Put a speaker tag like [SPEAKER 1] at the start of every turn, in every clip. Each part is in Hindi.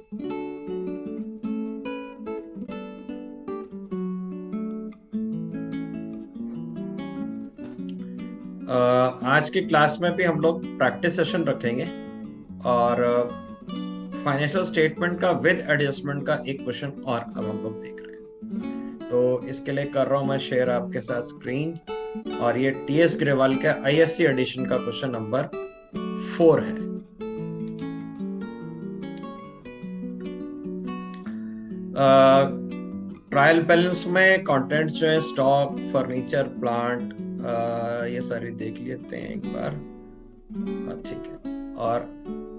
[SPEAKER 1] आज की क्लास में भी हम लोग प्रैक्टिस सेशन रखेंगे और फाइनेंशियल स्टेटमेंट का विद एडजस्टमेंट का एक क्वेश्चन और अब हम लोग देख रहे हैं। तो इसके लिए कर रहा हूं मैं शेयर आपके साथ स्क्रीन, और ये टीएस ग्रेवाल का आईएससी एडिशन का क्वेश्चन नंबर 4 है। ट्रायल बैलेंस में कंटेंट जो है स्टॉक, फर्नीचर, प्लांट, ये सारी देख लेते हैं एक बार। ठीक है, और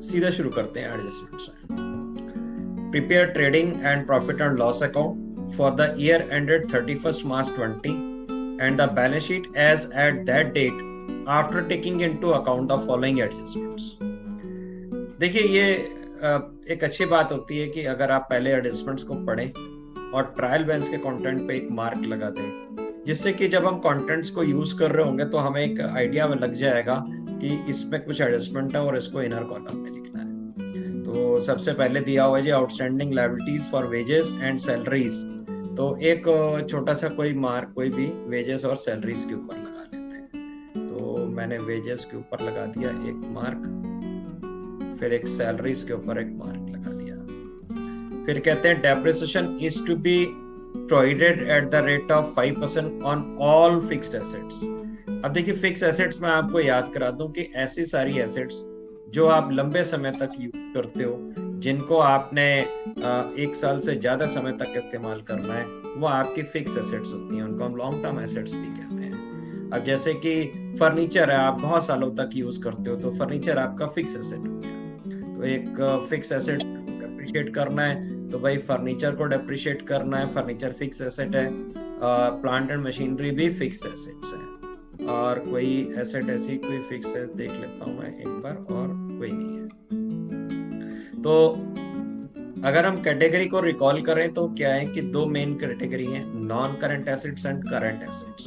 [SPEAKER 1] सीधा शुरू करते हैं एडजस्टमेंट से। Prepare trading and profit and loss account for the year ended 31st March 20 and the balance sheet as at that date after taking into account the following adjustments. देखिए, ये एक अच्छी बात होती है कि अगर आप पहले एडजस्टमेंट्स को पढ़ें और ट्रायल बैलेंस के कंटेंट पे एक मार्क लगा दें, जिससे कि जब हम कंटेंट्स को यूज कर रहे होंगे तो हमें एक आइडिया लग जाएगा कि इसमें कुछ एडजस्टमेंट है और इसको इनर कॉलम में लिखना है। तो सबसे पहले दिया हुआ है जी outstanding liabilities for wages and salaries. तो एक छोटा सा कोई मार्क कोई भी वेजेस और सैलरीज के ऊपर लगा लेते हैं। तो मैंने वेजेस के ऊपर लगा दिया एक मार्क, फिर एक सैलरीज के ऊपर एक मार्क लगा दिया। फिर कहते हैं depreciation is to be provided at the rate of 5% on all fixed assets. अब देखिए, फिक्स एसेट्स में आपको याद करा दूं कि ऐसी सारी एसेट्स जो आप लंबे समय तक यूज करते हो, जिनको आपने 1 साल से ज्यादा समय तक इस्तेमाल करना है, वो आपकी फिक्स एसेट्स होती हैं। उनको हम लॉन्ग टर्म एसेट्स भी कहते हैं। अब जैसे कि फर्नीचर है, आप बहुत सालों तक यूज करते हो, तो फर्नीचर आपका फिक्स एसेट हो गया। तो एक फिक्स एसेट डेप्रिशिएट करना है तो भाई फर्नीचर को डेप्रिशिएट करना है, फर्नीचर फिक्स एसेट है। प्लांट एंड मशीनरी भी फिक्स एसेट्स है। और कोई एसेट ऐसी कोई फिक्स है देख लेता हूं मैं एक बार, और कोई नहीं है। तो अगर हम कैटेगरी को रिकॉल करें तो क्या है कि दो मेन कैटेगरी हैं, non current assets and current assets.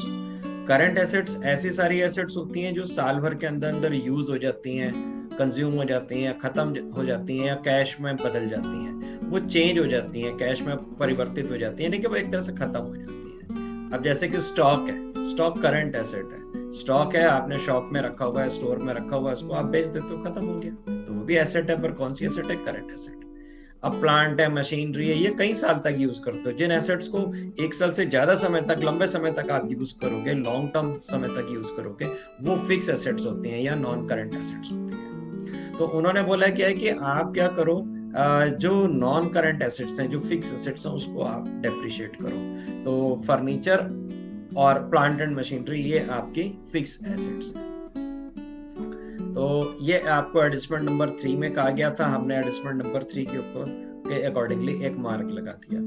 [SPEAKER 1] Current assets ऐसी सारी एसेट्स होती हैं जो साल भर के अंदर अंदर यूज हो जाती हैं, कंज्यूम हो जाती हैं, खत्म हो जाती हैं या कैश में बदल जाती हैं, वो चेंज हो जाती हैं, कैश में परिवर्तित हो जाती हैं, यानी कि वो एक तरह से खत्म हो जाती है। अब जैसे कि स्टॉक है, स्टॉक करंट एसेट है। स्टॉक है, आपने शॉप में रखा हुआ है, स्टोर में रखा हुआ है, उसको आप बेच देते हो, खत्म हो गया, तो वो भी एसेट है। पर कौन सी एसेट है? Current asset. अब प्लांट है, मशीनरी है, ये कई साल तक यूज करते हो। जिन एसेट्स को 1 साल से ज्यादा समय तक, लंबे समय तक आप यूज करोगे, लॉन्ग टर्म समय तक यूज करोगे, वो फिक्स एसेट्स होती हैं या नॉन करंट एसेट्स होती हैं। तो उन्होंने बोला क्या है कि आप क्या करो, जो नॉन करंट एसेट्स हैं, जो फिक्स एसेट्स हैं, उसको आप डेप्रिशिएट करो। तो फर्नीचर और प्लांट एंड मशीनरी ये आपकी फिक्स एसेट्स हैं। तो ये आपको एडजस्टमेंट नंबर 3 में कहा गया था। हमने एडजस्टमेंट नंबर 3 के ऊपर के अकॉर्डिंगली एक मार्क लगा दिया।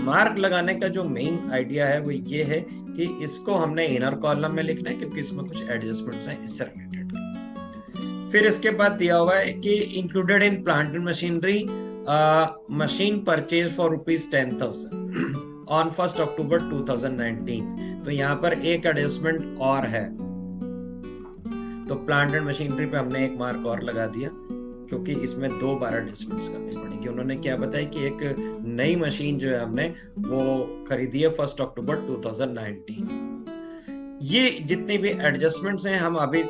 [SPEAKER 1] मार्क लगाने का जो मेन आइडिया है वो ये है कि इसको हमने इनर कॉलम में लिखना है, क्योंकि इसमें कुछ एडजस्टमेंट्स हैं इससे रिलेटेड। फिर इसके बाद दिया हुआ है कि included in plant and machinery machine purchase for ₹10,000 on 1 अक्टूबर 2019। तो यहाँ पर एक एडजस्टमेंट और है, तो प्लांट एंड मशीनरी पे हमने एक मार्क और लगा दिया, क्योंकि इसमें 2 बार एडजस्टमेंट्स करनी पड़ेगी। उन्होंने क्या बताया कि एक नई मशीन जो है हमने वो खरीदी है 1 अक्टूबर 2019। ये जितने भी एडजस्टमेंट्स हैं हम अभी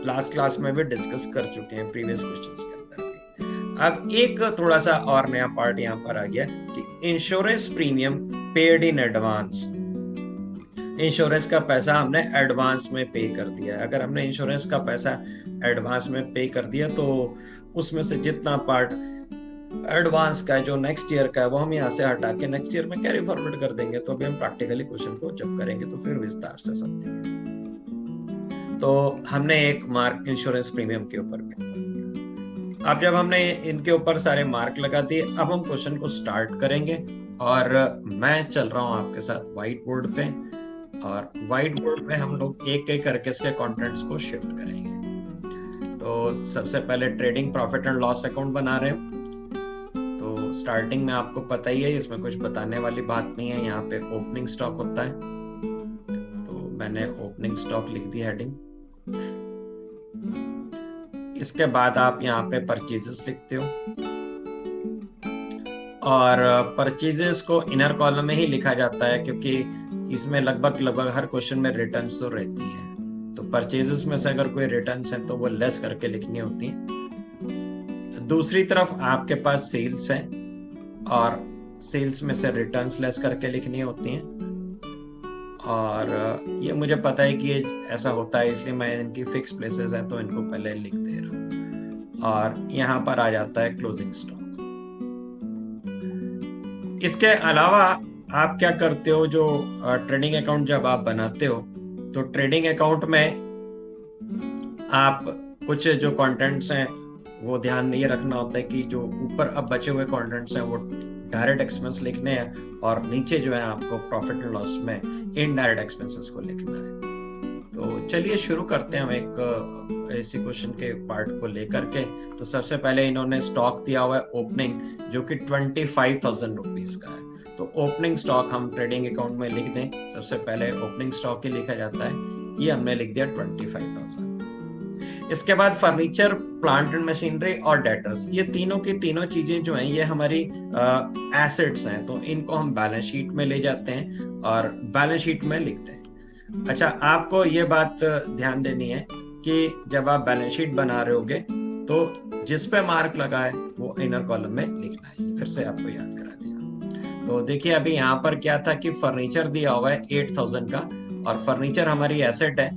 [SPEAKER 1] लास्ट क्लास में भी डिस्कस कर चुके हैं, प्रीवियस क्वेश्चंस के अंदर भी। अब एक थोड़ा सा और नया पार्ट यहाँ पर आ गया कि insurance premium paid in advance. Insurance का पैसा हमने एडवांस में पे कर दिया है। अगर हमने इंश्योरेंस का पैसा एडवांस में पे कर दिया तो उसमें से जितना पार्ट एडवांस का है, जो नेक्स्ट ईयर का है, वो हम यहाँ से हटा के नेक्स्ट ईयर में कैरी फॉरवर्ड कर देंगे। तो अभी हम प्रैक्टिकली क्वेश्चन को जब करेंगे तो फिर विस्तार से समझेंगे। तो हमने एक मार्क इंश्योरेंस प्रीमियम के ऊपर भी। अब जब हमने इनके ऊपर सारे मार्क लगा दिए, अब हम क्वेश्चन को स्टार्ट करेंगे। और मैं चल रहा हूँ आपके साथ व्हाइट बोर्ड पे, और व्हाइट बोर्ड पे हम लोग एक एक करके इसके कंटेंट्स को शिफ्ट करेंगे। तो सबसे पहले trading profit and loss account बना रहे हैं। तो स्टार्टिंग में आपको पता ही है, इसमें कुछ बताने वाली बात नहीं है। यहाँ पे ओपनिंग स्टॉक होता है, तो मैंने ओपनिंग स्टॉक लिख दी हेडिंग। इसके बाद आप यहाँ पे परचेजेस लिखते हो। और परचेजेस को इनर कॉलम में ही लिखा जाता है, क्योंकि इसमें लगभग हर क्वेश्चन में रिटर्न्स तो रहती है। तो परचेजेस में से अगर कोई रिटर्न्स है तो वो लेस करके लिखनी होती है। दूसरी तरफ आपके पास सेल्स है और सेल्स में से रिटर्न्स लेस करके लिखनी होती हैं। और ये मुझे पता है कि ये ऐसा होता है, इसलिए मैं इनकी फिक्स प्लेसेस है तो इनको पहले लिख दे रहा हूँ। और यहाँ पर आ जाता है क्लोजिंग स्टॉक। इसके अलावा आप क्या करते हो, जो ट्रेडिंग अकाउंट जब आप बनाते हो तो ट्रेडिंग अकाउंट में आप कुछ जो कंटेंट्स हैं वो ध्यान ये रखना होता है कि जो ऊपर अब बचे हुए कंटेंट्स हैं वो डायरेक्ट एक्सपेंस लिखने हैं, और नीचे जो है आपको प्रॉफिट एंड लॉस में इनडायरेक्ट एक्सपेंसेस को लिखना है। तो चलिए शुरू करते हैं हम एक ऐसी क्वेश्चन के पार्ट को लेकर के। तो सबसे पहले इन्होंने स्टॉक दिया हुआ है ओपनिंग, जो कि 25,000 रुपीज का है। तो ओपनिंग स्टॉक हम ट्रेडिंग अकाउंट में लिख दें। सबसे पहले ओपनिंग स्टॉक ही लिखा जाता है, ये हमने लिख दिया 25,000। इसके बाद फर्नीचर, प्लांट एंड मशीनरी और डेटर्स, ये तीनों की तीनों चीजें जो हैं ये हमारी एसेट्स हैं, तो इनको हम बैलेंस शीट में ले जाते हैं और बैलेंस शीट में लिखते हैं। अच्छा, आपको ये बात ध्यान देनी है कि जब आप बैलेंस शीट बना रहे होगे तो जिस पे मार्क लगा है वो इनर कॉलम में लिखना है। फिर से आपको याद करा दिया। तो देखिए अभी यहाँ पर क्या था कि फर्नीचर दिया हुआ है 8,000 का, और फर्नीचर हमारी एसेट है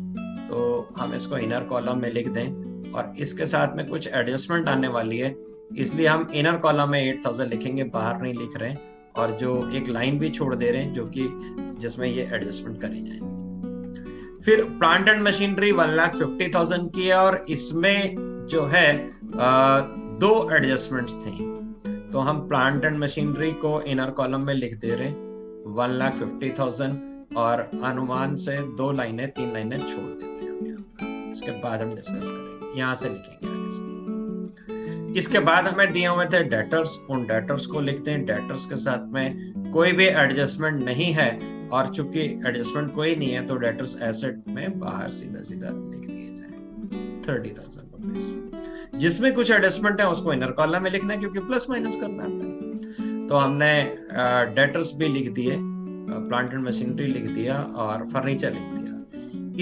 [SPEAKER 1] तो हम इसको इनर कॉलम में लिख दें। और इसके साथ में कुछ एडजस्टमेंट आने वाली है, इसलिए हम इनर कॉलम में 8,000 लिखेंगे, बाहर नहीं लिख रहे हैं। और जो एक लाइन भी छोड़ दे रहे हैं जो कि जिसमें ये एडजस्टमेंट करी जाएंगे। फिर प्लांट एंड मशीनरी 1,50,000 की है, और इसमें जो है दो एडजस्टमेंट्स थे। तो हम प्लांट एंड मशीनरी को इनर कॉलम में लिख दे रहे 1,50,000, और अनुमान से 3 लाइनें छोड़ देते हैं यहाँ पर। इसके बाद हम डिस्कस करेंगे, यहाँ से लिखेंगे आगे से। इसके बाद हमें दिए हुए थे डेटर्स, उन डेटर्स को लिखते हैं। डेटर्स के साथ में कोई भी एडजस्टमेंट नहीं है, और चूंकि एडजस्टमेंट कोई नहीं है तो डेटर्स एसेट में बाहर सीधा सीधा लिख दिए जाए 30,000 रुपीज। जिसमें कुछ एडजस्टमेंट है उसको इनर कॉलम में लिखना है, क्योंकि प्लस माइनस करना है। तो हमने डेटर्स भी लिख दिए, प्लांट एंड मशीनरी लिख दिया और फर्नीचर लिख दिया।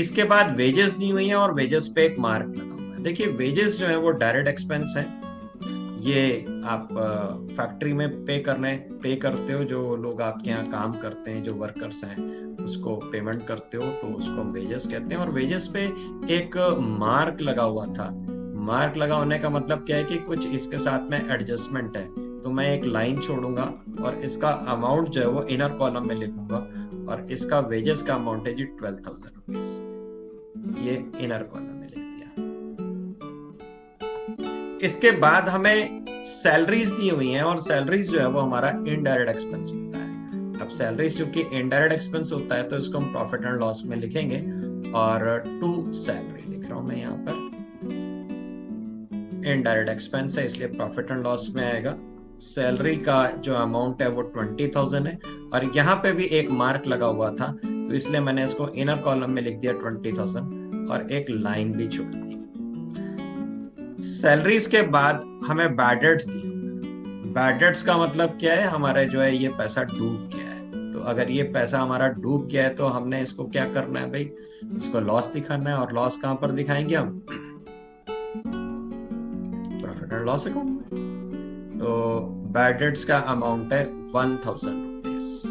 [SPEAKER 1] इसके बाद वेजेस दी हुई है और वेजेस पे एक मार्क लगा हुआ है। देखिए वेजेस जो है वो डायरेक्ट एक्सपेंस है, ये आप फैक्ट्री में पे करते हो, जो लोग आपके यहाँ काम करते हैं, जो वर्कर्स हैं उसको पेमेंट करते हो, तो उसको हम वेजेस कहते हैं। और वेजेस पे एक मार्क लगा हुआ था। मार्क लगा होने का मतलब क्या है कि कुछ इसके साथ में एडजस्टमेंट है, तो मैं एक लाइन छोड़ूंगा और इसका अमाउंट जो है वो इनर कॉलम में लिखूंगा, और इसका वेजेस का अमाउंट है जी 12,000 रुपीज, ये इनर कॉलम में लिख दिया। इसके बाद हमें सैलरीज दी हुई हैं, और सैलरीज जो है वो हमारा इनडायरेक्ट एक्सपेंस होता है। अब सैलरीज चूंकि इनडायरेक्ट एक्सपेंस होता है तो इसको हम प्रॉफिट एंड लॉस में लिखेंगे, और टू सैलरी लिख रहा हूं मैं यहाँ पर। इनडायरेक्ट एक्सपेंस है इसलिए प्रॉफिट एंड लॉस में आएगा। सैलरी का जो अमाउंट है वो 20,000 है, और यहाँ पे भी एक मार्क लगा हुआ था तो इसलिए मैंने इसको इनर कॉलम में लिख दिया 20,000 और एक लाइन भी छोड़ दी। सैलरीज के बाद हमें बैड डेट्स दी। बैड डेट्स का मतलब क्या है, हमारा जो है ये पैसा डूब गया है। तो अगर ये पैसा हमारा डूब गया है तो हमने इसको क्या करना है भाई, इसको लॉस दिखाना है। और लॉस कहां पर दिखाएंगे हम, प्रॉफिट एंड लॉस अकाउंट में। तो बैड डेट्स का अमाउंट है 1,000 रुपीज।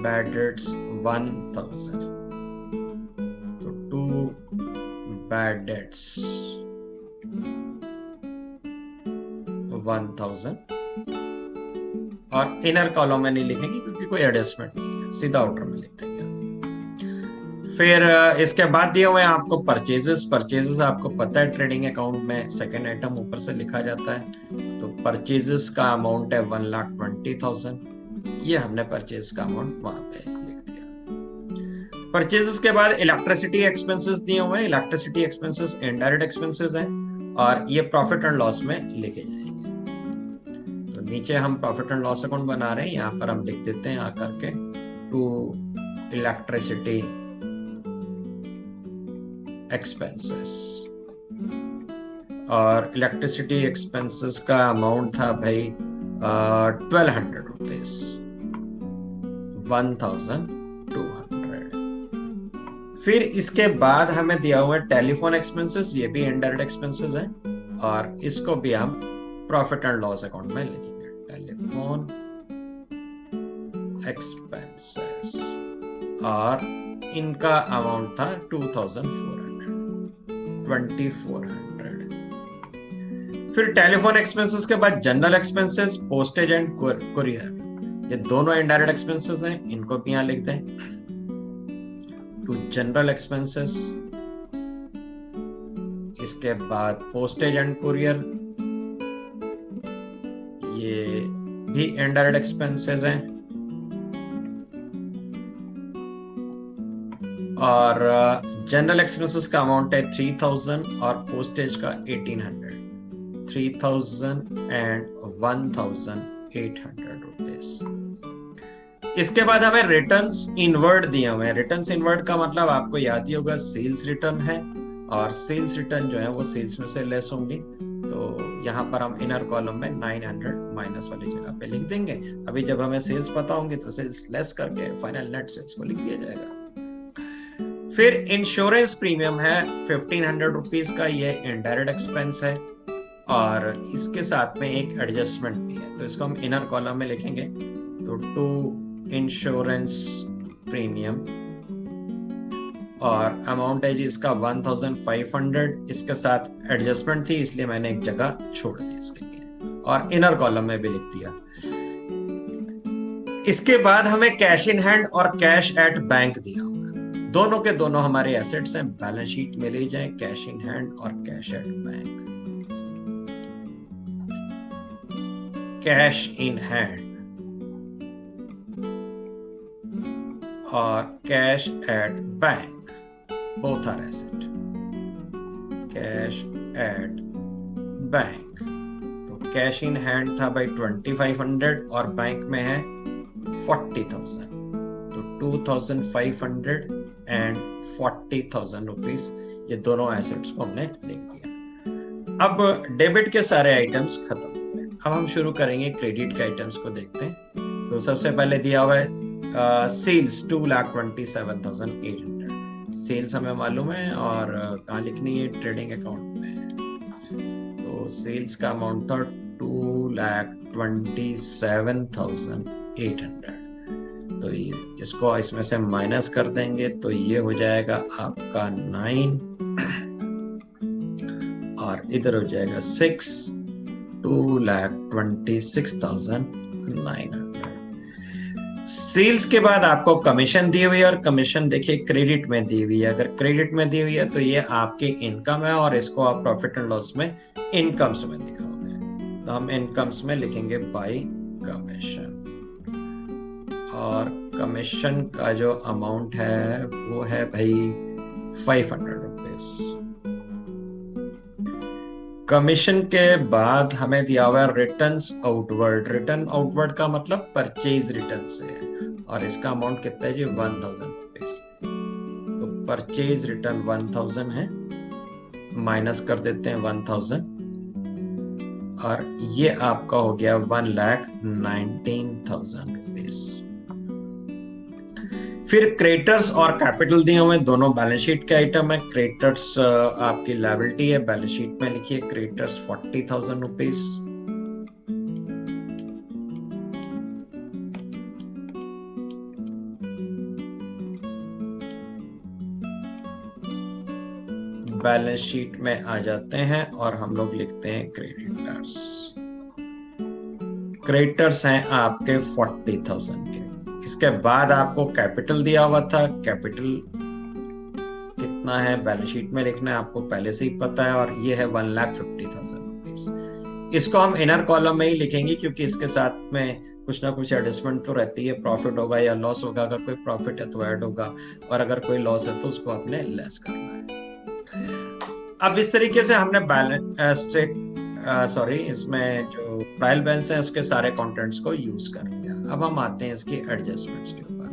[SPEAKER 1] बैड डेट्स 1,000, तो 2 बैड डेट्स 1,000, और इनर कॉलम में नहीं लिखेंगे क्योंकि कोई एडजस्टमेंट नहीं है, सीधा आउटर में लिख देंगे। फिर इसके बाद दिए हुए हैं आपको परचेजेस आपको पता है ट्रेडिंग अकाउंट में सेकंड आइटम ऊपर से लिखा जाता है। तो परचेजेस का अमाउंट है 1,20,000, ये हमने परचेज का अमाउंट वहां पे लिख दिया। परचेजेस के बाद इलेक्ट्रिसिटी एक्सपेंसेस दिए हुए हैं। इलेक्ट्रिसिटी एक्सपेंसेस इनडायरेक्ट एक्सपेंसेस हैं, और ये प्रॉफिट एंड लॉस में लिखे जाएंगे। तो नीचे हम प्रॉफिट एंड लॉस अकाउंट बना रहे हैं, यहाँ पर हम लिख देते हैं आकर के टू इलेक्ट्रिसिटी एक्सपेंसेस। और इलेक्ट्रिसिटी एक्सपेंसेस का अमाउंट था भाई ₹1200, 1200। फिर इसके बाद हमें दिया हुआ है टेलीफोन एक्सपेंसेस, ये भी इनडायरेक्ट एक्सपेंसेस है, और इसको भी हम प्रॉफिट एंड लॉस अकाउंट में लिखेंगे। टेलीफोन एक्सपेंसेस, और इनका अमाउंट था 2400। फिर टेलीफोन एक्सपेंसेस के बाद general expenses, postage and courier, ये दोनों इनडायरेक्ट एक्सपेंसेस हैं, इनको भी यहां लिख दें। टू जनरल एक्सपेंसेस, इसके बाद पोस्टेज एंड कुरियर, ये भी इनडायरेक्ट एक्सपेंसेस हैं, और जनरल एक्सपेंसेस का अमाउंट है 3000 और पोस्टेज का 1800, 3000 एंड 1800 इसके बाद हमें रिटर्न्स इनवर्ड दिए हुए हैं। रिटर्न्स इनवर्ड का मतलब आपको याद ही होगा, सेल्स रिटर्न है, और सेल्स रिटर्न जो है वो सेल्स में से लेस होंगी। तो यहाँ पर हम इनर कॉलम में 900 माइनस वाली जगह पे लिख देंगे। अभी जब हमें सेल्स पता होंगी तो सेल्स लेस करके फाइनल नेट सेल्स को लिख दिया जाएगा। फिर इंश्योरेंस प्रीमियम है 1500 रुपीज का, ये इनडायरेक्ट एक्सपेंस है, और इसके साथ में एक एडजस्टमेंट दी है, तो इसको हम इनर कॉलम में लिखेंगे। तो टू इंश्योरेंस प्रीमियम, और अमाउंट है जी इसका 1500, इसके साथ एडजस्टमेंट थी इसलिए मैंने एक जगह छोड़ दी इसके लिए, और इनर कॉलम में भी लिख दिया। इसके बाद हमें कैश इन हैंड और कैश एट बैंक दिया हुआ है, दोनों के दोनों हमारे एसेट्स हैं, बैलेंस शीट में ले जाएं, कैश इन हैंड और cash at bank. Cash in hand और cash at bank, both are asset. Cash at bank, तो कैश इन हैंड था भाई 2500 और बैंक में है 40,000, तो 2500 एंड 40,000 रुपीज, ये दोनों एसेट्स को हमने लिख दिया। अब डेबिट के सारे आइटम्स खत्म हो गए, अब हम शुरू करेंगे क्रेडिट के आइटम्स को देखते हैं। तो सबसे पहले दिया हुआ है सेल्स 2,27,800, सेल्स हमें मालूम है, और कहाँ लिखनी है, ट्रेडिंग अकाउंट में। तो सेल्स का अमाउंट था 2,27,800, तो इसको इसमें से माइनस कर देंगे तो ये हो जाएगा आपका 9, और इधर हो जाएगा 6, 2,26,900। सेल्स के बाद आपको कमीशन दी हुई है, और कमीशन देखिए क्रेडिट में दी हुई है। अगर क्रेडिट में दी हुई है तो ये आपके इनकम है, और इसको आप प्रॉफिट एंड लॉस में इनकम्स में दिखाओगे, तो हम इनकम्स में लिखेंगे बाय कमीशन, और कमीशन का जो अमाउंट है वो है भाई 500 रुपीज। कमीशन के बाद हमें दिया हुआ है रिटर्न्स आउटवर्ड। रिटर्न आउटवर्ड का मतलब परचेज रिटर्न से है, और इसका अमाउंट कितना है जी 1000 रुपीज। तो परचेज रिटर्न 1000 है, माइनस कर देते हैं 1000, और ये आपका हो गया 1,19,000 रुपीज। फिर क्रेडिटर्स और कैपिटल दिए हुए दोनों बैलेंस शीट के आइटम है। क्रेडिटर्स आपकी लायबिलिटी है, बैलेंस शीट में लिखिए क्रेडिटर्स 40,000 रुपीज। बैलेंस शीट में आ जाते हैं और हम लोग लिखते हैं क्रेडिटर्स। क्रेडिटर्स हैं आपके 40,000 के। इसके बाद आपको कैपिटल दिया हुआ था, कैपिटल कितना है बैलेंस शीट में लिखना है, आपको पहले से ही पता है, और ये है 1,50,000 रुपीज। इसको हम इनर कॉलम में ही लिखेंगे क्योंकि इसके साथ में कुछ ना कुछ एडजस्टमेंट तो रहती है, प्रॉफिट होगा या लॉस होगा। अगर कोई प्रॉफिट है तो ऐड होगा, और अगर कोई लॉस है तो उसको आपने लेस करना है। अब इस तरीके से हमने इसमें जो ट्रायल बैलेंस है उसके सारे कंटेंट्स को यूज कर लिया। अब हम आते हैं इसकी एडजस्टमेंट्स के ऊपर।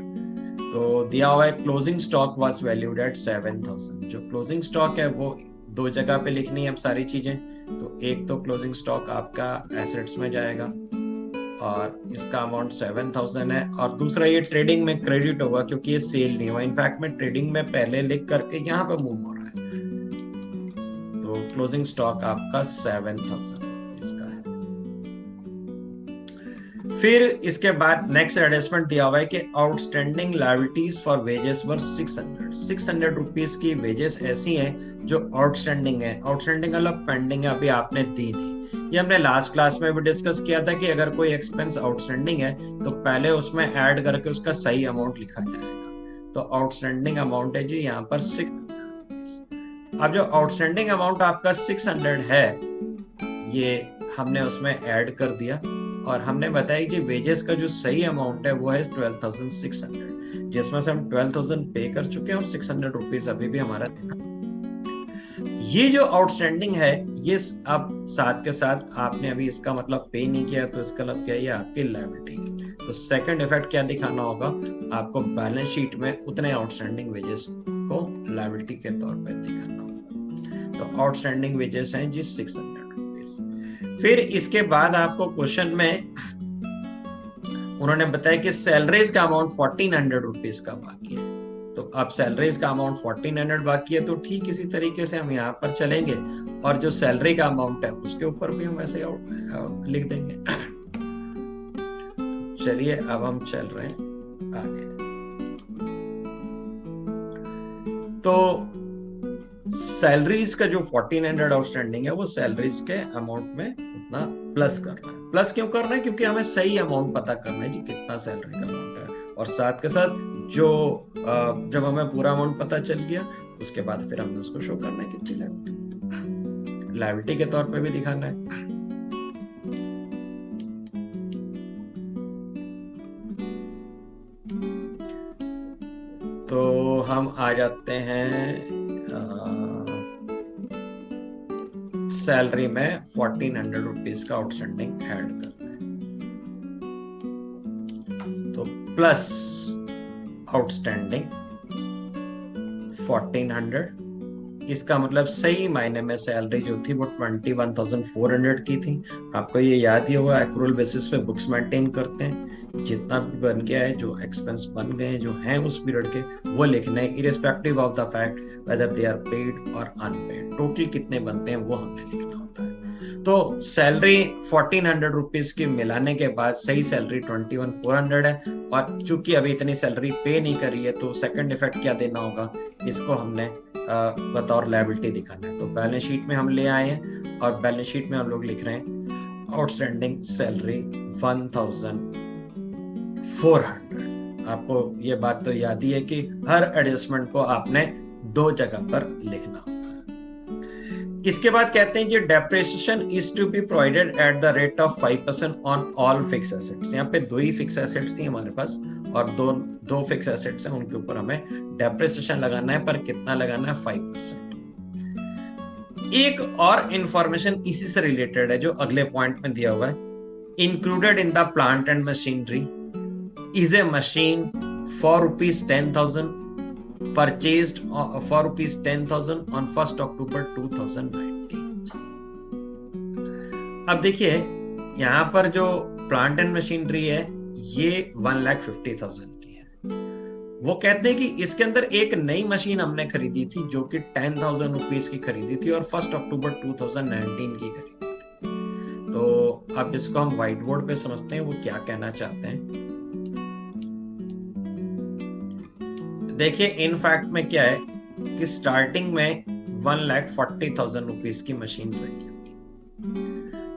[SPEAKER 1] तो दिया हुआ है closing stock was valued at 7,000। जो क्लोजिंग स्टॉक है वो दो जगह पे लिखनी है हम सारी चीजें। तो एक तो क्लोजिंग स्टॉक आपका एसेट्स में जाएगा, और इसका अमाउंट 7000 है। और दूसरा ये ट्रेडिंग में क्रेडिट होगा क्योंकि ये सेल नहीं हुआ, इनफैक्ट मैं ट्रेडिंग में पहले लिख करके यहाँ पे मूव हो रहा है। तो क्लोजिंग स्टॉक आपका 7000 इसका है। फिर इसके बाद नेक्स्ट एडजस्टमेंट दिया हुआ है कि outstanding liabilities for wages were 600 rupees की वेजेस ऐसी हैं जो आउटस्टैंडिंग है। आउटस्टैंडिंग मतलब पेंडिंग है, अभी आपने दी नहीं। ये हमने लास्ट क्लास में भी डिस्कस किया था कि अगर कोई एक्सपेंस आउटस्टैंडिंग है तो पहले उसमें ऐड करके उसका सही अमाउंट लिखा जाएगा। तो आउटस्टैंडिंग अमाउंट है जी यहाँ पर 600। अब जो आउटस्टैंडिंग अमाउंट आपका 600 है ये हमने उसमें ऐड कर दिया और हमने बताया कि वेजेस का जो सही अमाउंट है वो है 12,600, जिसमें से हम 12,000 पे कर चुके हैं और 600 रुपीज अभी भी हमारा देना। ये जो आउटस्टैंडिंग है ये अब साथ के साथ आपने अभी इसका मतलब पे नहीं किया तो इसका मतलब क्या है, ये आपकी लायबिलिटी। तो सेकंड इफेक्ट क्या दिखाना होगा आपको, बैलेंस शीट में उतने आउटस्टैंडिंग वेजेस को लायबिलिटी के तौर पे दिखाना होगा। तो आउटस्टैंडिंग वेजेस हैं जी 600 रुपीज। फिर इसके बाद आपको क्वेश्चन में उन्होंने बताया कि सैलरीज का अमाउंट 1400 रुपीज का बाकी है। तो अब सैलरीज का अमाउंट 1400 बाकी है तो ठीक इसी तरीके से हम यहाँ पर चलेंगे और जो सैलरी का अमाउंट है उसके ऊपर भी हम ऐसे लिख देंगे। चलिए अब हम चल रहे हैं आगे। तो सैलरीज का जो 1400 आउटस्टैंडिंग है वो सैलरीज के अमाउंट में उतना प्लस करना है। प्लस क्यों करना है, क्योंकि हमें सही अमाउंट पता करना है जी कितना सैलरी का अमाउंट है। और साथ के साथ जो जब हमें पूरा अमाउंट पता चल गया उसके बाद फिर हमने उसको शो करना है कितनी लायबिलिटी के तौर पे भी दिखाना है। तो हम आ जाते हैं सैलरी में 1400 रुपीज का आउटस्टैंडिंग ऐड करना है। तो प्लस आउटस्टैंडिंग 1400, इसका मतलब सही मायने में सैलरी जो थी वो 21,400 की थी। आपको ये याद ही होगा एक्रूअल बेसिस पे बुक्स मेंटेन करते हैं, जितना भी बन गया है जो एक्सपेंस बन गए जो हैं उस पीरियड के वो लिखना है irrespective of the fact whether they are paid और अनपेड। टोटल कितने बनते हैं वो हमने लिखना होता है। तो सैलरी 1400 रुपीज की मिलाने के बाद सही सैलरी 21,400 है और चूंकि अभी इतनी सैलरी पे नहीं करी है तो सेकंड इफेक्ट क्या देना होगा, इसको हमने बतौर लायबिलिटी दिखाना है। तो बैलेंस शीट में हम ले आए हैं और बैलेंस शीट में हम लोग लिख रहे हैं आउटस्टैंडिंग सैलरी 1,400। आपको ये बात तो याद ही है कि हर एडजस्टमेंट को आपने दो जगह पर लिखना होता है। इसके बाद कहते हैं कि depreciation is to be provided at the rate of 5% on all fix assets. यहाँ पे दो ही फिक्स एसेट्स थी हमारे पास और दो फिक्स एसेट्स हैं, उनके ऊपर हमें डेप्रिसिएशन लगाना है, पर कितना लगाना है 5%। एक और इंफॉर्मेशन इसी से रिलेटेड है जो अगले पॉइंट में दिया हुआ है, included in the plant and machinery is a machine for ₹10,000 purchased for ₹10,000 on 1st October 2019। अब देखिए यहाँ पर जो प्लांट एंड मशीनरी है ये 1,50,000 की है। वो कहते हैं कि इसके अंदर एक नई मशीन हमने खरीदी थी जो कि 10,000 रुपीज की खरीदी थी और 1st October 2019 की खरीदी थी। तो अब इसको हम व्हाइट बोर्ड पे समझते हैं वो क्या कहना चाहते हैं। देखिए इन फैक्ट में क्या है कि स्टार्टिंग में 1,40,000 रुपीज की मशीन रही होगी,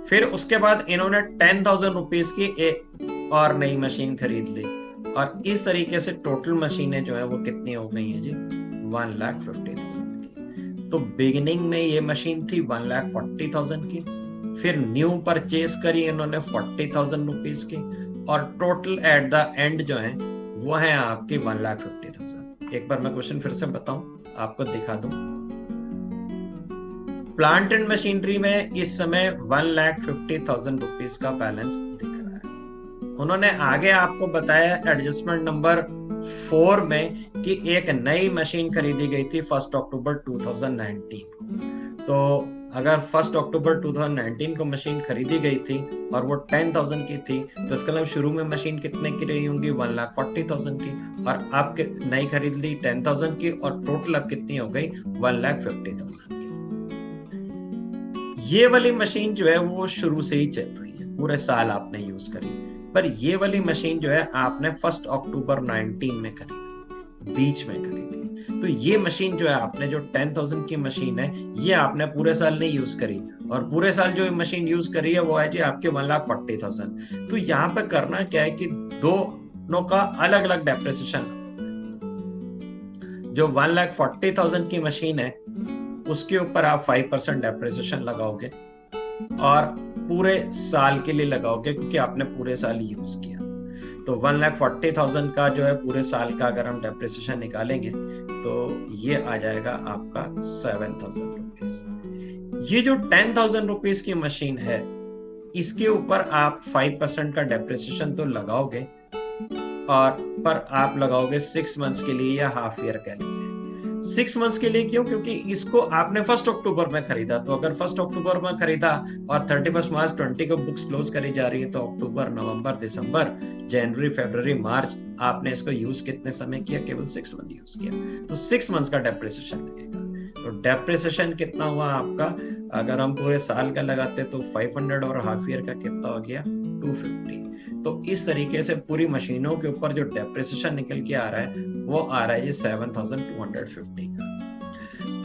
[SPEAKER 1] फिर उसके बाद इन्होंने 10,000 रुपीज की एक और नई मशीन खरीद ली और इस तरीके से टोटल मशीनें जो है वो कितनी हो गई हैं जी 1,50,000 की। तो बिगिनिंग में ये मशीन थी 1,40,000 की, फिर न्यू परचेज करी इन्होंने 40,000 रुपीज की और टोटल एट द एंड जो है वो है आपकी 1,50,000। एक बार मैं क्वेश्चन फिर से बताऊं आपको दिखा दूं। प्लांट एंड मशीनरी में इस समय 1,50,000 रुपीज का बैलेंस दिख रहा है। उन्होंने आगे आपको बताया एडजस्टमेंट नंबर 4 में कि एक नई मशीन खरीदी गई थी 1st October 2019 को। तो अगर 1 अक्टूबर 2019 को मशीन खरीदी गई थी और वो 10,000 की थी, तो इसका मतलब शुरू में मशीन कितने की रही होंगी? 1,40,000 की। और आपके नई खरीद ली 10,000 की और टोटल अब कितनी हो गई? 1,50,000 की। ये वाली मशीन जो है वो शुरू से ही चल रही है, पूरे साल आपने यूज करी। पर ये वाली मशीन जो है आपने 1 अक्टूबर 19 में खरीदी, बीच में खरीदी। तो ये मशीन जो है आपने, जो 10,000 की मशीन है, ये आपने पूरे साल नहीं यूज करी, और पूरे साल जो मशीन यूज करी है वो है जी आपके 1,40,000। तो यहाँ पे करना क्या है कि दोनों का अलग अलग डेप्रिसिएशन। जो 1,40,000 की मशीन है उसके ऊपर आप 5% डेप्रिसिएशन लगाओगे और पूरे साल के लिए लगाओगे, क्योंकि आपने पूरे साल यूज किया। तो 1,40,000 का जो है पूरे साल का अगर हम डेप्रिसिएशन निकालेंगे तो ये आ जाएगा आपका 7,000 रुपीज। ये जो 10,000 रुपीज की मशीन है, इसके ऊपर आप 5% का डेप्रिसिएशन तो लगाओगे, और पर आप लगाओगे 6 मंथ्स के लिए या हाफ ईयर कह लीजिए। 6 मंथ्स के लिए क्यों? क्योंकि इसको आपने 1 अक्टूबर में खरीदा, तो अगर 1 अक्टूबर में खरीदा और 31 मार्च 20 को बुक्स क्लोज करी जा रही है, तो अक्टूबर, नवंबर, दिसंबर, जनवरी, फरवरी, मार्च, आपने इसको यूज कितने समय किया? केवल 6 मंथ यूज किया। तो 6 मंथ्स का डेप्रिसिएशन लगेगा। तो डेप्रिसिएशन कितना हुआ आपका? अगर हम पूरे साल का लगाते तो 500 और हाफ ईयर का कितना हो गया? 250। तो इस तरीके से पूरी मशीनों के ऊपर जो डेप्रिसिएशन निकल के आ रहा है वो आ रहा है 7,250 का।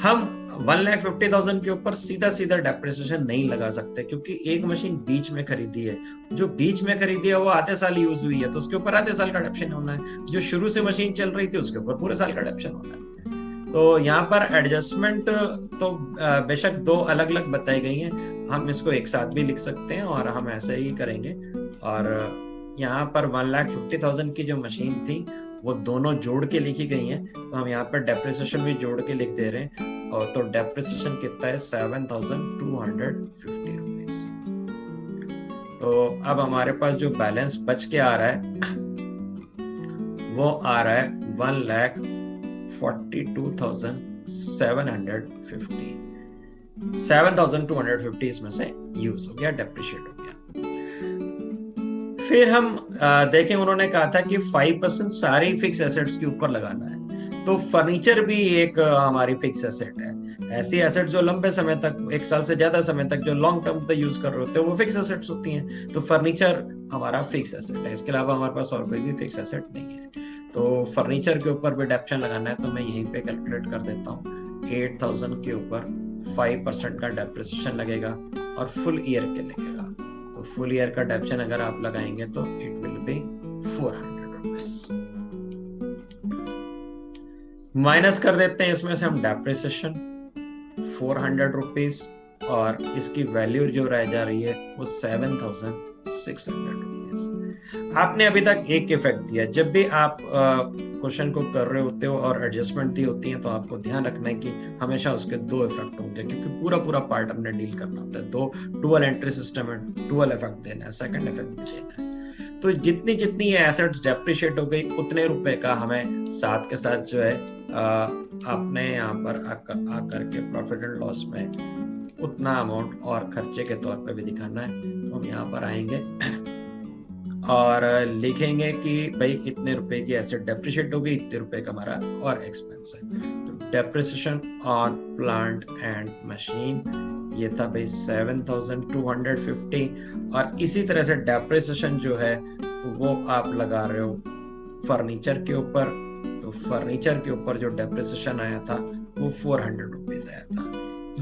[SPEAKER 1] हम 1,50,000 के ऊपर सीधा सीधा डेप्रिसिएशन नहीं लगा सकते, क्योंकि एक मशीन बीच में खरीदी है। जो बीच में खरीदी है वो आधे साल यूज हुई है, तो उसके ऊपर आधे साल का डेप्रिसिएशन होना है। जो शुरू से मशीन चल रही थी उसके ऊपर पूरे साल का डेप्रिसिएशन होना है। तो यहाँ पर एडजस्टमेंट तो बेशक दो अलग अलग बताई गई हैं, हम इसको एक साथ भी लिख सकते हैं और हम ऐसे ही करेंगे। और यहाँ पर 1,50,000 की जो मशीन थी वो दोनों जोड़ के लिखी गई हैं, तो हम यहाँ पर डेप्रिसिएशन भी जोड़ के लिख दे रहे हैं। और तो डेप्रिसिएशन कितना है? 7,250 रुपीज। तो अब हमारे पास जो बैलेंस बच के आ रहा है वो आ रहा है 1,42,750। 7,250 इसमें से यूज हो गया, डेप्रिशिएट हो गया। फिर हम देखें, उन्होंने कहा था कि 5% सारी फिक्स एसेट्स के ऊपर लगाना है। तो फर्नीचर भी एक हमारी फिक्स एसेट है। ऐसी एसेट जो लंबे समय तक, 1 साल से ज्यादा समय तक, जो लॉन्ग टर्म तक यूज कर रहे होते हैं, वो फिक्स एसेट्स होती हैं। तो फर्नीचर हमारा फिक्स एसेट है, इसके अलावा हमारे पास और कोई भी फिक्स एसेट नहीं है। तो फर्नीचर के ऊपर भी डेप्रिसिएशन लगाना है, तो मैं यहीं पे कैलकुलेट कर देता हूँ। 8,000 के ऊपर 5% का डेप्रिसिएशन लगेगा और फुल ईयर के लगेगा। तो फुल ईयर का डेप्रिसिएशन अगर आप लगाएंगे तो it will be 400 rupees. Minus कर देते हैं इसमें से हम डेप्रिसिएशन 400 रुपीज, और इसकी वैल्यू जो रह जा रही है वो 7,600 रुपीज। आपने अभी तक एक इफेक्ट दिया। जब भी आप क्वेश्चन को कर रहे होते हो और एडजस्टमेंट दी होती है, तो आपको ध्यान रखना है कि हमेशा उसके 2 इफेक्ट होंगे, क्योंकि पूरा पार्ट हमने डील करना होता है। 2 डुअल एंट्री सिस्टम है, डुअल इफेक्ट देना है, सेकंड इफेक्ट भी देना है। तो जितनी जितनी ये एसेट्स डेप्रिशिएट हो गई, उतने रुपए का हमें साथ के साथ जो है आपने यहाँ पर आकर के प्रॉफिट एंड लॉस में उतना अमाउंट और खर्चे के तौर पे भी दिखाना है। तो हम यहाँ पर आएंगे और लिखेंगे कि भाई इतने रुपए की एसेट डेप्रिशिएट हो गई, इतने रुपए का हमारा और एक्सपेंस है। तो depreciation on plant and machine ये था भाई 7,250। और इसी तरह से डेप्रिसिएशन जो है वो आप लगा रहे हो फर्नीचर के ऊपर। तो फर्नीचर के ऊपर जो डेप्रिसिएशन आया था वो 400 रुपीज आया था।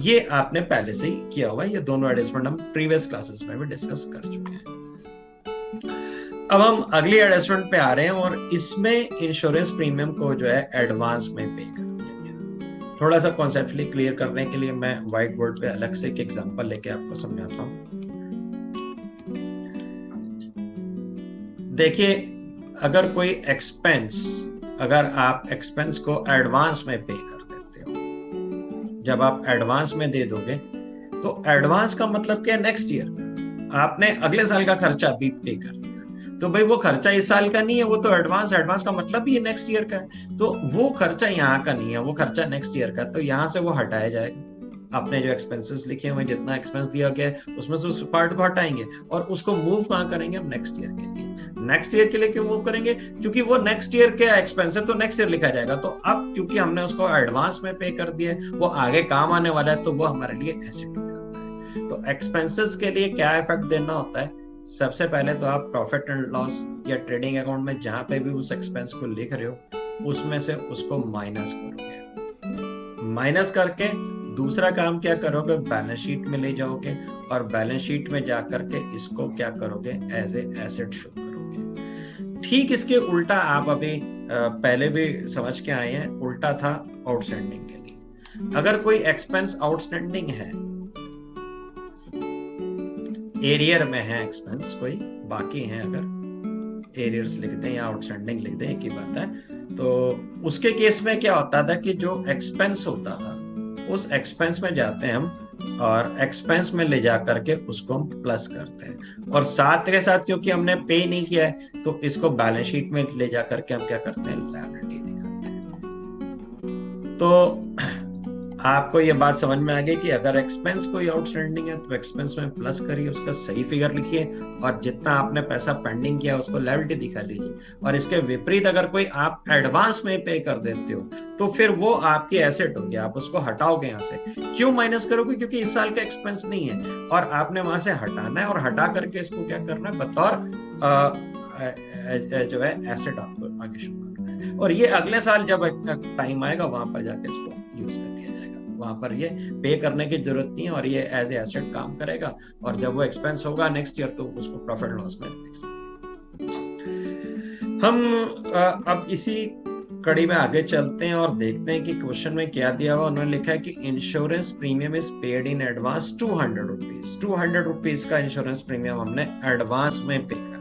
[SPEAKER 1] ये आपने पहले से ही किया हुआ है, ये दोनों एडजस्टमेंट हम प्रीवियस क्लासेस में भी डिस्कस कर चुके हैं। अब हम अगली एडजस्टमेंट पे आ रहे हैं, और इसमें इंश्योरेंस प्रीमियम को जो है एडवांस में पे कर दिया गया। थोड़ा सा कॉन्सेप्चुअली क्लियर करने के लिए मैं व्हाइट बोर्ड पे अलग से एक एग्जांपल लेके आपको समझाता हूँ। देखिए, अगर कोई एक्सपेंस, अगर आप एक्सपेंस को एडवांस में पे कर देते हो, जब आप एडवांस में दे दोगे, तो एडवांस का मतलब क्या है? नेक्स्ट ईयर का। आपने अगले साल का खर्चा भी पे कर दिया, तो भाई वो खर्चा इस साल का नहीं है, वो तो एडवांस का मतलब भी नेक्स्ट ईयर का है। तो वो खर्चा यहाँ का नहीं है, वो खर्चा नेक्स्ट ईयर का, तो यहाँ से वो हटाया जाएगा। आपने जो एक्सपेंसेस लिखे हुए, जितना एक्सपेंस दिया गया है उसमें से उस पार्ट को हटाएंगे और उसको मूव कहाँ करेंगे हम, नेक्स्ट ईयर के लिए। नेक्स्ट ईयर के लिए क्यों मूव करेंगे, क्योंकि वो नेक्स्ट ईयर के एक्सपेंस है तो नेक्स्ट ईयर लिखा जाएगा। तो अब क्योंकि हमने उसको एडवांस में पे कर दिया है, वो आगे काम आने वाला है, तो वो हमारे लिए एसेट हो जाता है। तो एक्सपेंसेस के लिए क्या इफेक्ट देना होता है, सबसे पहले तो आप प्रॉफिट एंड लॉस या ट्रेडिंग अकाउंट में जहां पे भी उस एक्सपेंस को लिख रहे हो उसमें से उसको माइनस करोगे। माइनस करके दूसरा काम क्या करोगे, बैलेंस शीट में ले जाओगे और बैलेंस शीट में जाकर के इसको क्या करोगे, एज ए एसेट शो करोगे। ठीक इसके उल्टा आप अभी पहले भी समझ के आए हैं, उल्टा था आउटस्टैंडिंग के लिए। अगर कोई एक्सपेंस आउटस्टैंडिंग है, एरियर में है एक्सपेंस कोई बाकी है, अगर एरियर्स लिख दें या आउटस्टैंडिंग लिख दें एक ही बात है, तो उसके केस में क्या होता था कि जो एक्सपेंस होता था उस एक्सपेंस में जाते हैं हम और एक्सपेंस में ले जा करके उसको हम प्लस करते हैं, और साथ के साथ क्योंकि हमने पे नहीं किया है तो इसको बैलेंस शीट में ले जा करके हम क्या करते हैं, लायबिलिटी दिखाते हैं। तो आपको ये बात समझ में आ गई कि अगर एक्सपेंस कोई आउटस्टैंडिंग है तो एक्सपेंस में प्लस करिए, उसका सही फिगर लिखिए और जितना आपने पैसा पेंडिंग किया उसको लायबिलिटी दिखा लीजिए। और इसके विपरीत अगर कोई आप एडवांस में पे कर देते हो तो फिर वो आपकी एसेट होगी, आप उसको हटाओगे यहाँ से। क्यों माइनस करोगे, क्योंकि इस साल का एक्सपेंस नहीं है और आपने वहां से हटाना है, और हटा करके इसको क्या करना है, बतौर जो है एसेट आपको आगे शो करना है। और ये अगले साल जब टाइम आएगा वहां पर जाके इसको यूज कर लिया जाएगा, वहां पर ये पे करने की जरूरत नहीं है और ये एज ए एसेट काम करेगा। और जब वो एक्सपेंस होगा नेक्स्ट ईयर तो उसको प्रॉफिट लॉस में लिख सकते। हम अब इसी कड़ी में आगे चलते हैं और देखते हैं कि क्वेश्चन में क्या दिया हुआ। उन्होंने लिखा है कि insurance premium is paid in advance 200 rupees. 200 rupees का इंश्योरेंस प्रीमियम हमने एडवांस में पे कर दिया।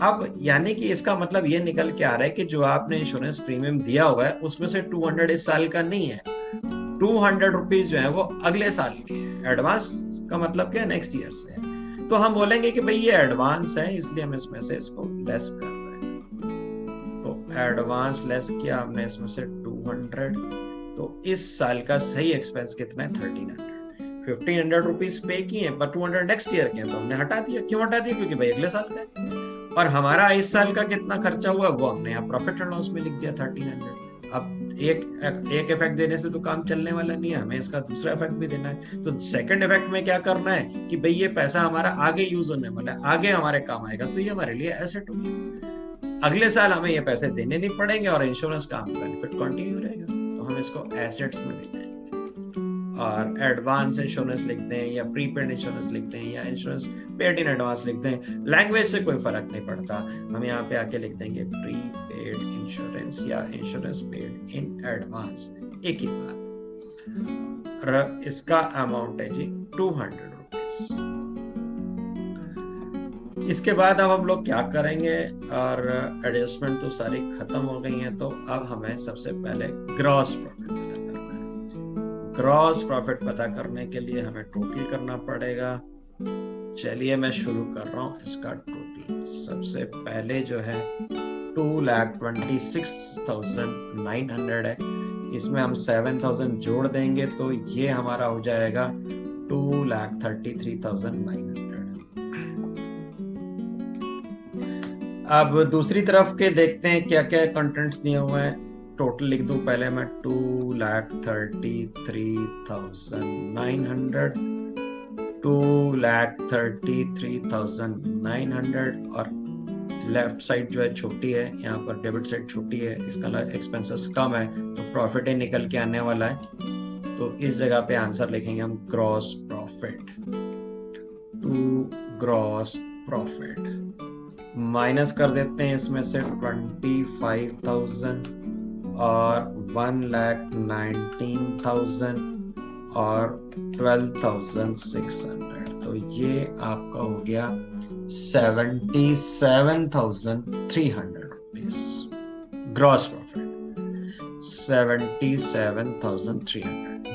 [SPEAKER 1] अब यानी कि इसका मतलब ये निकल के आ रहा है कि जो आपने इंश्योरेंस प्रीमियम दिया हुआ है उसमें से 200 इस साल का नहीं है, 200 रुपीज जो है वो अगले साल के हैं। एडवांस का मतलब क्या है, नेक्स्ट ईयर से है। तो हम बोलेंगे कि भाई ये एडवांस है इसलिए हम इसमें से इसको लेस कर रहे हैं। तो एडवांस लेस किया हमने इसमें से 200, तो इस साल का सही एक्सपेंस कितना है, 1300। 1500 रुपीज पे किए पर 200 नेक्स्ट ईयर के, तो हमने हटा दिया। क्यों हटा दिया, क्योंकि भाई अगले साल का है। और हमारा इस साल का कितना खर्चा हुआ वो हमने यहाँ प्रॉफिट एंड लॉस में लिख दिया 1300। अब एक इफेक्ट देने से तो काम चलने वाला नहीं है, हमें इसका दूसरा इफेक्ट भी देना है। तो सेकंड इफेक्ट में क्या करना है कि भाई ये पैसा हमारा आगे यूज होने वाला है, आगे हमारे काम आएगा, तो ये हमारे लिए एसेट होगी। अगले साल हमें ये पैसे देने नहीं पड़ेंगे और इंश्योरेंस का बेनिफिट कंटिन्यू रहेगा। तो हम इसको एसेट्स में ले जाएंगे और एडवांस इंश्योरेंस लिखते हैं या प्रीपेड इंश्योरेंस लिखते हैं या इंश्योरेंस पेड इन एडवांस लिखते हैं, लैंग्वेज से कोई फर्क नहीं पड़ता। हम यहाँ पे आके लिख देंगे प्रीपेड इंश्योरेंस या इंश्योरेंस पेड इन एडवांस, एक ही बात। और इसका अमाउंट है जी 200 रुपीज। इसके बाद अब हम लोग क्या करेंगे, और एडजस्टमेंट तो सारी खत्म हो गई हैं, तो अब हमें सबसे पहले ग्रॉस प्रॉफिट पता करना है। ग्रॉस प्रॉफिट पता करने के लिए हमें टोटल करना पड़ेगा। चलिए मैं शुरू कर रहा हूँ इसका टोटल। सबसे पहले जो है 2,26,900 है, इसमें हम 7,000 जोड़ देंगे तो ये हमारा हो जाएगा 2,33,900। अब दूसरी तरफ के देखते हैं क्या क्या कंटेंट्स दिए हुए हैं। टोटल लिख दूं पहले मैं 2,33,900, 2,33,900 और लेफ्ट साइड जो है छोटी है, यहाँ पर डेबिट साइड छोटी है, इसका एक्सपेंसेस कम है तो प्रॉफिट ही निकल के आने वाला है। तो इस जगह पे आंसर लिखेंगे हम gross profit. To gross profit minus कर देते हैं इसमें से 25,000 और 1,19,000 और 12,600, तो ये आपका हो गया 77,300 रुपीज ग्रॉस प्रॉफिट। 77,300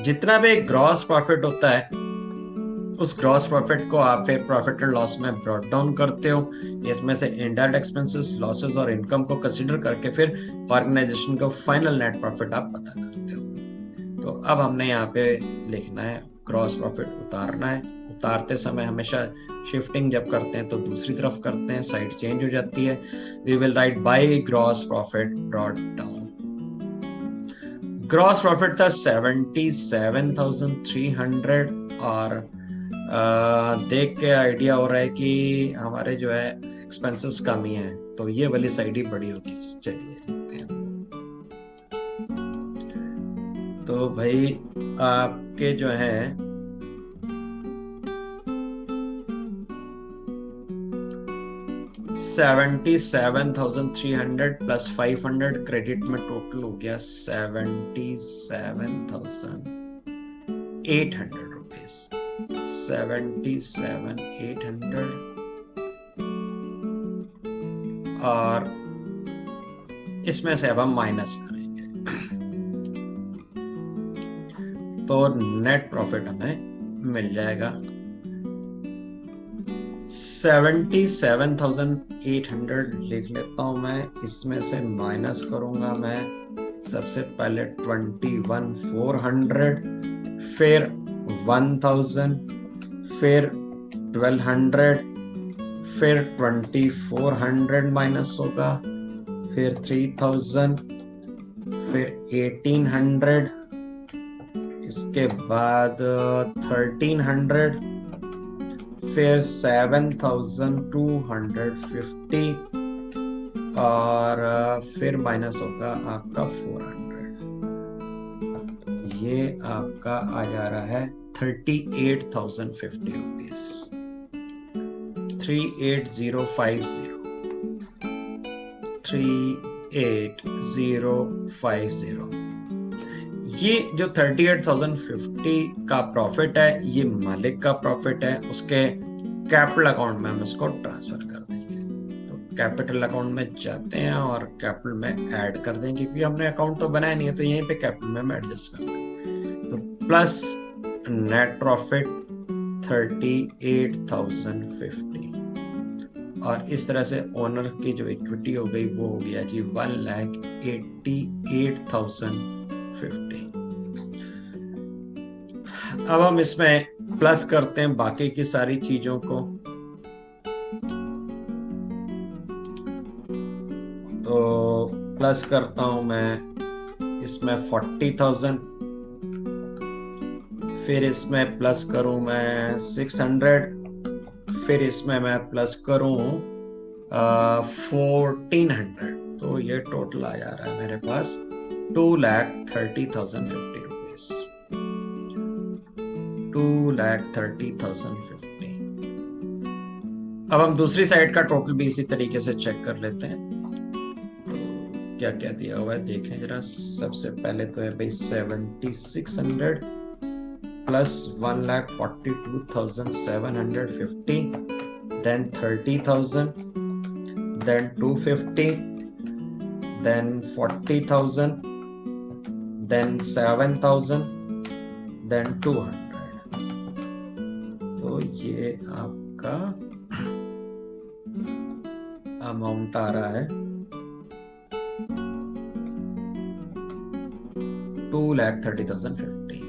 [SPEAKER 1] जितना भी ग्रॉस प्रॉफिट होता है उस ग्रॉस प्रॉफिट को आप फिर प्रॉफिट एंड लॉस में ब्रॉट डाउन करते हो। इसमें से इनडायरेक्ट एक्सपेंसेस, लॉसेस और इनकम को कंसीडर करके फिर ऑर्गेनाइजेशन का फाइनल नेट प्रॉफिट आप पता करते हो। तो अब हमने यहाँ पे लिखना है ग्रॉस प्रॉफिट उतारना है। उतारते समय हमेशा शिफ्टिंग जब करते हैं तो दूसरी तरफ करते हैं, साइड चेंज हो जाती है। We will write by gross profit brought down. Gross profit था 77,300 और देख के आइडिया हो रहा है कि हमारे जो है एक्सपेंसेस कम ही हैं, तो ये वाली साइड ही बड़ी होगी। चलिए लिखते हैं। तो भाई आपके जो है 77,300 प्लस 500 क्रेडिट में टोटल हो गया 77,800 रुपीज। 77,800 और इसमें से अब हम माइनस करेंगे तो नेट प्रॉफिट हमें मिल जाएगा 77,800 लिख लेता हूं मैं। इसमें से माइनस करूंगा मैं सबसे पहले 21,400, फिर 1,000, फिर 1,200, फिर 2,400 माइनस होगा, फिर 3,000, फिर 1,800, इसके बाद 1,300, फिर 7,250 और फिर माइनस होगा आपका 400। ये आपका आ जा रहा है 38,050 रुपीज। 38050 38050। ये जो 38,050 का प्रॉफिट है ये मालिक का प्रॉफिट है, उसके कैपिटल अकाउंट में हम इसको ट्रांसफर कर देंगे। तो कैपिटल अकाउंट में जाते हैं और कैपिटल में ऐड कर देंगे, क्योंकि हमने अकाउंट तो बनाया नहीं है, तो यहीं पे कैपिटल में हम एडजस्ट कर देंगे। तो प्लस नेट प्रॉफिट 38,050 और इस तरह से ओनर की जो इक्विटी हो गई वो हो गया जी 1,88,050। अब हम इसमें प्लस करते हैं बाकी की सारी चीजों को। तो प्लस करता हूं मैं इसमें 40,000, फिर इसमें प्लस करूं मैं 600, फिर इसमें मैं प्लस करूं 1,400। तो ये टोटल आ जा रहा है मेरे पास 2,30,050 रुपीज। 2,30,050। अब हम दूसरी साइड का टोटल भी इसी तरीके से चेक कर लेते हैं। तो क्या क्या दिया हुआ है देखें जरा। सबसे पहले तो है भाई 7,600 plus 1,42,750, then 30,000, then 250, then 40,000, then 7,000, then 200। तो ये आपका अमाउंट आ रहा है 2,30,050।